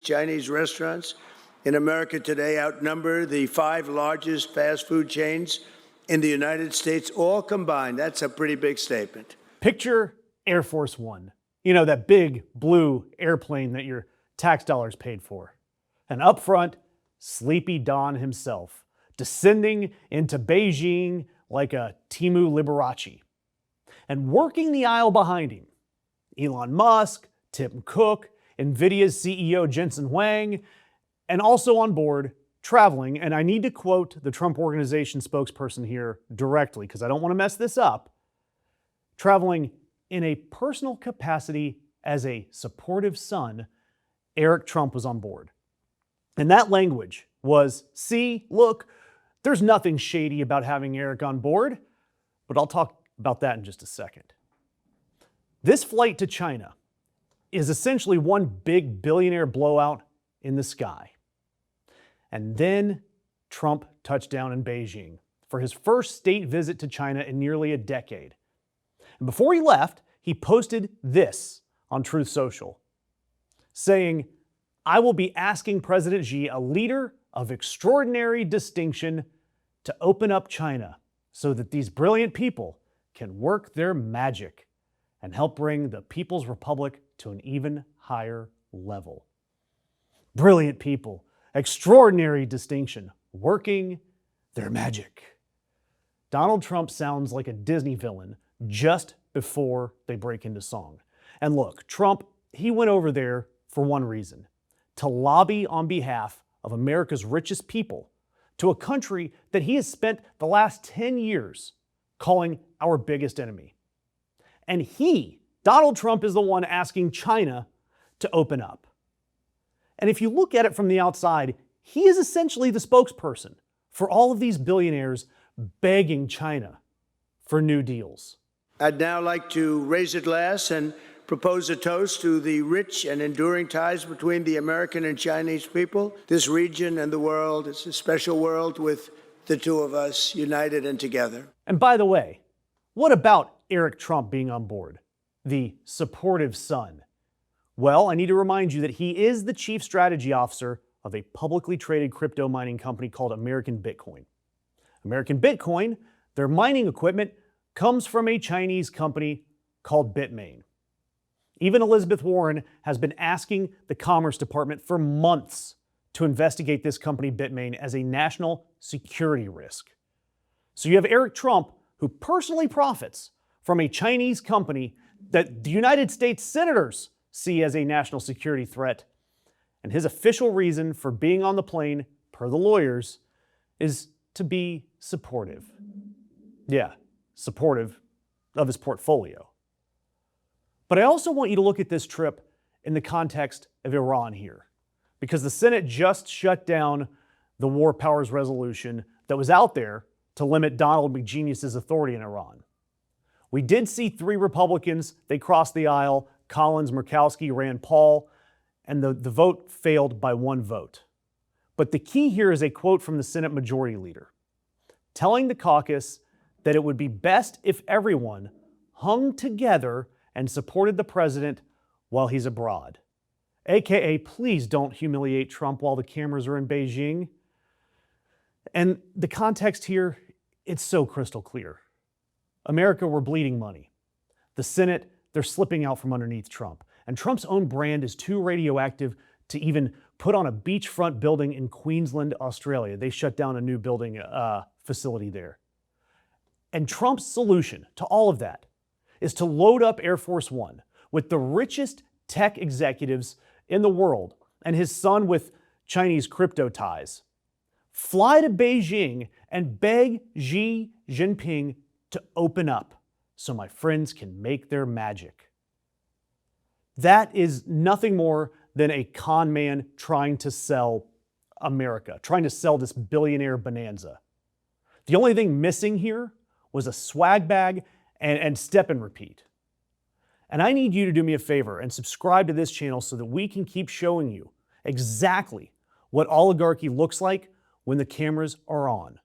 Chinese restaurants in America today outnumber the 5 largest fast food chains in the United States, all combined. That's a pretty big statement. Picture Air Force One. You know, that big blue airplane that your tax dollars paid for. And up front, Sleepy Don himself, descending into Beijing like a Timu Liberace. And working the aisle behind him, Elon Musk, Tim Cook, NVIDIA's CEO Jensen Huang, and also on board, traveling, and I need to quote the Trump Organization spokesperson here directly because I don't want to mess this up, traveling in a personal capacity as a supportive son, Eric Trump was on board. And that language was, see, look, there's nothing shady about having Eric on board, but I'll talk about that in just a second. This flight to China is essentially one big billionaire blowout in the sky. And then Trump touched down in Beijing for his first state visit to China in nearly a decade. And before he left, he posted this on Truth Social, saying, "I will be asking President Xi, a leader of extraordinary distinction, to open up China so that these brilliant people can work their magic and help bring the People's Republic to an even higher level." Brilliant people, extraordinary distinction, working their magic. Donald Trump sounds like a Disney villain just before they break into song. And look, Trump, he went over there for one reason: to lobby on behalf of America's richest people to a country that he has spent the last 10 years calling our biggest enemy. And he, Donald Trump, is the one asking China to open up. And if you look at it from the outside, he is essentially the spokesperson for all of these billionaires begging China for new deals. I'd now like to raise a glass and propose a toast to the rich and enduring ties between the American and Chinese people. This region and the world, it's a special world with the two of us united and together. And by the way, what about Eric Trump being on board? The supportive son. Well, I need to remind you that he is the chief strategy officer of a publicly traded crypto mining company called American Bitcoin. American Bitcoin, their mining equipment, comes from a Chinese company called Bitmain. Even Elizabeth Warren has been asking the Commerce Department for months to investigate this company Bitmain as a national security risk. So you have Eric Trump, who personally profits from a Chinese company that the United States senators see as a national security threat. And his official reason for being on the plane, per the lawyers, is to be supportive. Yeah, supportive of his portfolio. But I also want you to look at this trip in the context of Iran here, because the Senate just shut down the War Powers Resolution that was out there to limit Donald McGenius's authority in Iran. We did see 3 Republicans, they crossed the aisle: Collins, Murkowski, Rand Paul, and the vote failed by 1 vote. But the key here is a quote from the Senate Majority Leader, telling the caucus that it would be best if everyone hung together and supported the president while he's abroad. AKA, please don't humiliate Trump while the cameras are in Beijing. And the context here, it's so crystal clear. America, we're bleeding money. The Senate, they're slipping out from underneath Trump. And Trump's own brand is too radioactive to even put on a beachfront building in Queensland, Australia. They shut down a new building facility there. And Trump's solution to all of that is to load up Air Force One with the richest tech executives in the world and his son with Chinese crypto ties. Fly to Beijing and beg Xi Jinping to open up so my friends can make their magic. That is nothing more than a con man trying to sell America, trying to sell this billionaire bonanza. The only thing missing here was a swag bag and step and repeat. And I need you to do me a favor and subscribe to this channel so that we can keep showing you exactly what oligarchy looks like when the cameras are on.